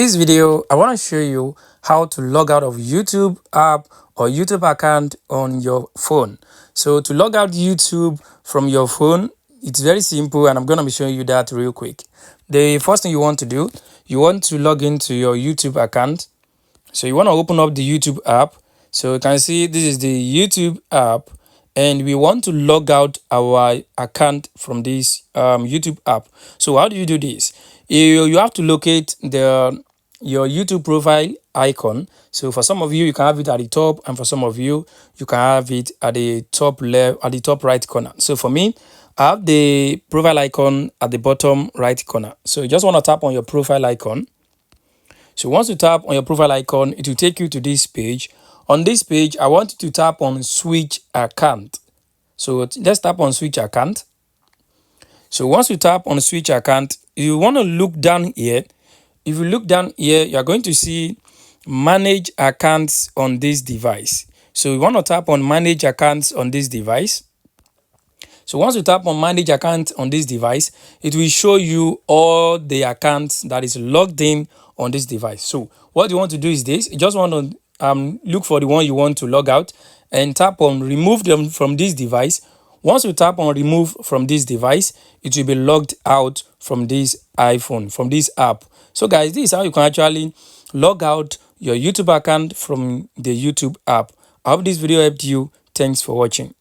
This video, I want to show you how to log out of YouTube app or YouTube account on your phone. So to log out YouTube from your phone, it's very simple, and I'm going to be showing you that real quick. The first thing you want to do, you want to log into your YouTube account. So you want to open up the YouTube app. So you can see this is the YouTube app, and we want to log out our account from this YouTube app. So how do you do this? You have to locate your YouTube profile icon. So for some of you, you can have it at the top, and for some of you, you can have it at the top left, at the top right corner. So for me, I have the profile icon at the bottom right corner. So you just want to tap on your profile icon. So once you tap on your profile icon, it will take you to this page. On this page, I want you to tap on switch account. So let's tap on switch account. So once you tap on switch account, you want to look down here. If you look down here, you're going to see manage accounts on this device. So you want to tap on manage accounts on this device. So once you tap on manage account on this device, it will show you all the accounts that is logged in on this device. So what you want to do is this: you just want to look for the one you want to log out and tap on remove them from this device. Once you tap on remove from this device, it will be logged out from this iPhone, from this app. So guys, this is how you can actually log out your YouTube account from the YouTube app. I hope this video helped you. Thanks for watching.